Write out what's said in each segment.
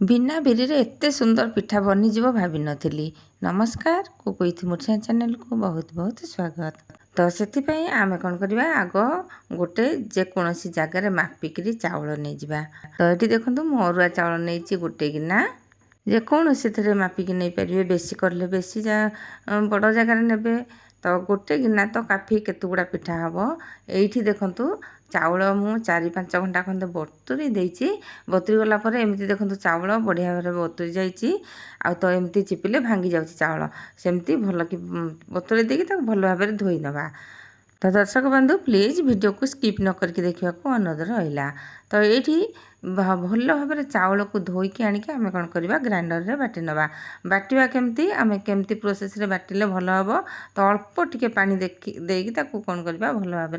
बिना बिरी एते सुंदर पिठा बनीज भाभी नी। नमस्कार कुकुइथ मुठिया चैनल को बहुत बहुत स्वागत। तो से आम कौन करवा आग गोटे जेकोसी जगार मापिकी चाउल नहीं जावा। तो ये देखो मु अरुआ चाउल नहीं गोटे गिना जेकोसी मापिकी नहीं पारे बेसी करले बेसी बड़ जगार ने तो गोटे गिना तो काफी केतुगुड़ा पिठा हम। ये देखु चाउल मु 4-5 घंटा खंडे बतुरी देती। बतुरी गलापर एमती देखो चाउल बढ़िया भाव बतुरी जा तो एमती चिपिले भांगी जाऊँगी चाउल सेमती भल कि बतुरी देकी भल भाव धोई नवा। तो दर्शक बंधु प्लीज वीडियो को स्किप न करके देखा अनुरोध रहा। तो ये भल भाव चाउल को धोईकी आणिकी आम कौन करवा ग्राइंडर रे बाटी नवा। बाटिवा केमती आम केमती प्रोसेस रे बाटिले भल हम। तो अल्प टिके पानी देकी ताकू कौन करवा भल भाव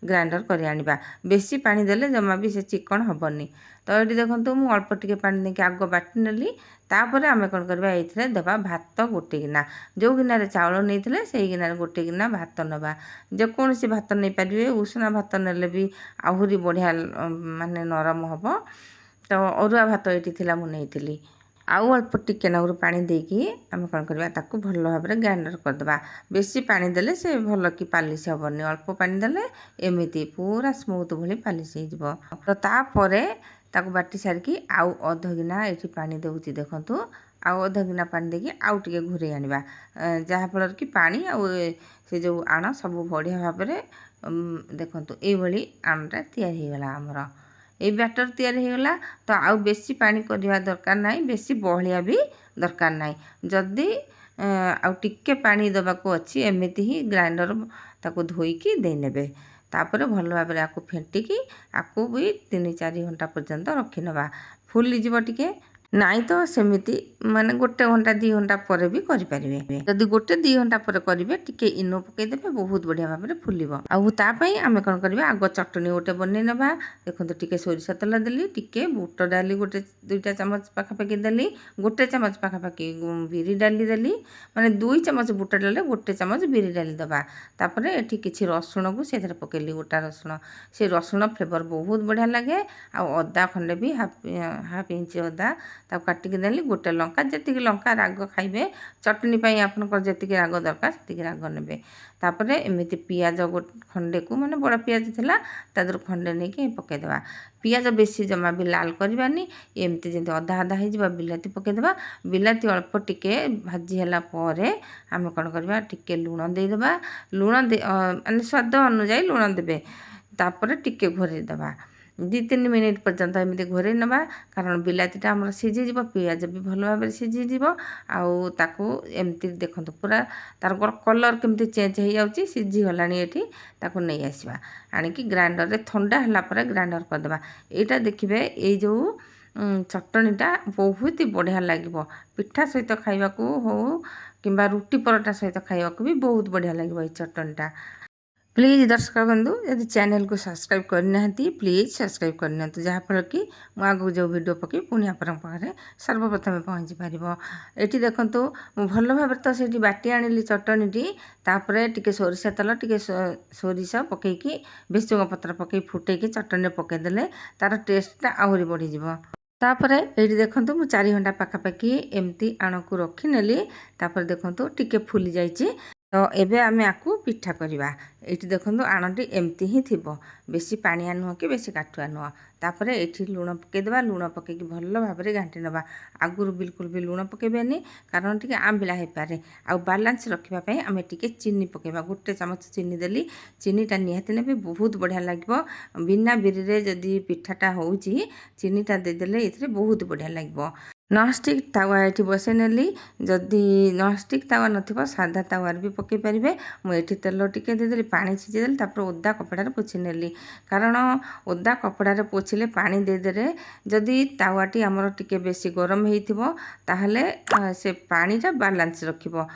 ग्राइंडर कर आनिबा। बेसी पानी देले जमा भी से चिकन हबनी। तो ये देखो मु अल्प टिके पानी देके आग बाटी नेली। तापर आम कौन करवा ये देवा भात गोटे गिना जो गिनार चाउल नहीं से गिनार गोटे गिना भात नवा। जेकोसी भात नहीं पारे उषुना भात नेले भी आहरी बढ़िया माने नरम हम। तो अरुआ भात ये मुझे आउ अल्प टिके नगुर पानी देकी आम कौन करवा ताकू भल भाव ग्राइंडर करदे। बेसी पानी देले से भल कि पालिश हेनी। अल्प पानी देले एमती पूरा स्मूथ भली पालिश हो। तो तापर ताकू बाटी सारिकी आउ अध गिना ये पानी देउची देखंतु। आउ अध गिना पानी देकी आउ टिके घुरे आनिबा जहाँफल कि पानी से जो आण सब बढ़िया भाव देखंतु ये आमटा तैयारी होगला आमर ये बैटर तैयारी होगला। तो आउ बेसी पानी करवा दरकार नहीं बेसी बहलिया भी दरकार नहीं। जदि आउ टिके पानी दबाको अच्छी एमती ही ग्राइंडर ताको धोईकी देने तापर भल भाव आपको फेंटिकी आपको भी 3-4 घंटा पर्यंत रखी नवा। फुली जीव टिके नाई तो सेमिति माने गोटे घंटा 2 घंटा पर भी करें। जदि गोटे 2 घंटा पर करेंगे टिके इनो पकईदे बहुत बढ़िया भाव में फुल। आउपाई आम कौन करवा आग चटनी गोटे बन ना। देखो टिके सोरिष तेल देली टिके बुट डाली गोटे 2 चामच पाखापाखि देली गोटे चामच पाखापाखि बिरी डाली देली माने 2 चामच बुट डाले गोटे चामच बिरी डाली दबा। तापर एठी किछि रसुण को से पकेली गोटा रसुण से रसुण फ्लेवर बहुत बढ़िया लगे। आदा खंडे भी हाफ इंच अदा ताप काटिकी देली गोटे लंका जी लंका राग खाइबे चटनी आपनकर जी राग दरकार से राग ने। तापर एमती पियाज खंडे को माने बड़ पियाज थिला तादर खंडे नहीं कि पकईदेवा। पियाज बेसी जमा भी लाल करवानी एमती जमी अधा अधा हो बिलाती पकईदेवा। बिलाती अल्प टिके भाजी है आम कौन करवा टिके लुण देदेबा। लुण माने स्वाद अनुजाई लुण देवे। तापर टिके घोरेदेवा 2-3 मिनिट पर्यंत एमती घोरे नवा कारण बिलातीटा आम सीझीज पियाज भी भल भाव सीझीज आउ एमती देखो पूरा तार कलर केमती चेंज हो जाऊँगी सीझीगला ये नहीं आसवा आणिकी ग्राइंडर रे थंडा है ग्राइंडर करदे। यहाँ देखिए ये जो चटनीटा बहुत ही बढ़िया लगे पिठा सहित खाइबा हो कि रुटी परोटा सहित खाइबा भी बहुत बढ़िया लगे ये चटनीटा। प्लीज दर्शक बंधु यदि चैनल को सब्सक्राइब करना प्लीज सब्सक्राइब करना जहाँफल कि मुझे जो वीडियो पकई पुणी आपरे सर्वप्रथम पहुँची पार। ये देखूँ भल भाव तो से बाटी आनिली चटनीटी तापर टिके सोरिष तेल टिके सोरिष पकईकी भेसुंग पत्र पकई फुटेकी चटनी पकईदेले तार टेस्टा आहरी बढ़ीज। तापर ये देखूँ मु 4 घंटा पाखापाखि एमती आण को रखीनेली तापर देखूँ टिके फुली जाइए। तो एबे आमे आकु पिठा करवा। ये देखो आणटी एमती ही थी बेसी पानिया नुह कि बेसी काठुआ नुह। तापर ये लुण पकईदेवा लुण पकईकी भल भाव में घाटी नवा। आगुरी बिल्कुल भी लुण पकईबेनी कारण टिके आंबिला हो पारे। आउ बालांस रखापी आम टिके चीनी पकईबा गोटे चामच चीनी देली चीनीटा निहाती ने भी बहुत बढ़िया लगे। बिना बिरी रे जदि पिठाटा होउची चीनीटा देदेले ये बहुत बढ़िया लगे। नॉनस्टिक तावा ये बसई नेली जदि नॉनस्टिक तावा नथिबो सादा तावार भी पकई पारे। मुझे तेल टिके देदेली पानी छीचीदेली तापर ओदा कपड़ारे पोछि नेली कारण ओदा कपड़ारे पोछिले पानी देदेले जदि तावाटी आमर टिके बेसी गरम होइथिबो ताहले से पानीटा बालांस रखिबो।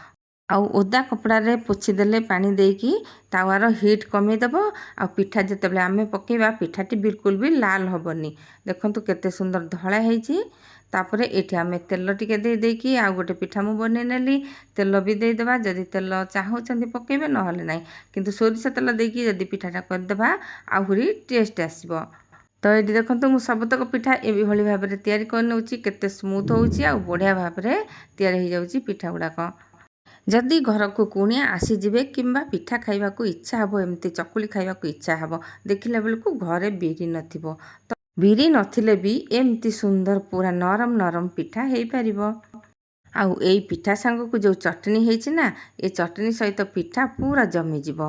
आउ ओदा कपड़ारे पोछीदेले पानी देकी तावार हिट कमेदेव। आ पिठा जितेबाला आमे पकईबा पिठाटी बिल्कुल भी लाल हबनी। देखंतु केते सुंदर धळा ହେଇଛି। तापर ये आम तेल टिके देकी आउ गोटे पिठा मु बन नेली तेल भी देदेबा जदि तेल चाहूँ पकईबे नहले ना किंतु सोरिष तेल देकी जदि पिठाटा करदेबा आहरी टेस्ट आसबो। ତ ଏଇଠି ଦେଖନ୍ତୁ ମୁଁ ସବୁତକ ପିଠା ଏଇଭଳି ଭାବରେ ତିଆରି କରିନେଉଛି। କେତେ ସ୍ମୁଥ୍ ହେଉଛି ଆଉ ବଢ଼ିଆ ଭାବରେ ତିଆରି ହେଇଯାଉଛି ପିଠା ଗୁଡ଼ାକ। ଯଦି ଘରକୁ କୁଣିଆ ଆସିଯିବେ କିମ୍ବା ପିଠା ଖାଇବାକୁ ଇଚ୍ଛା ହେବ, ଏମିତି ଚକୁଳି ଖାଇବାକୁ ଇଚ୍ଛା ହେବ, ଦେଖିଲା ବେଳକୁ ଘରେ ବିରି ନଥିବ, ତ ବିରି ନଥିଲେ ବି ଏମିତି ସୁନ୍ଦର ପୁରା ନରମ ନରମ ପିଠା ହେଇପାରିବ। ଆଉ ଏଇ ପିଠା ସାଙ୍ଗକୁ ଯେଉଁ ଚଟଣି ହେଇଛି ନା, ଏ ଚଟଣି ସହିତ ପିଠା ପୁରା ଜମିଯିବ।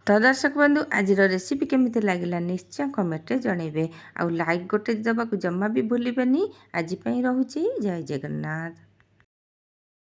ତ ଦର୍ଶକ ବନ୍ଧୁ, ଆଜିର ରେସିପି କେମିତି ଲାଗିଲା ନିଶ୍ଚୟ କମେଣ୍ଟରେ ଜଣାଇବେ। ଆଉ ଲାଇକ୍ ଗୋଟେ ଦେବାକୁ ଜମା ବି ଭୁଲିବେନି। ଆଜି ପାଇଁ ରହୁଛି। ଜୟ ଜଗନ୍ନାଥ।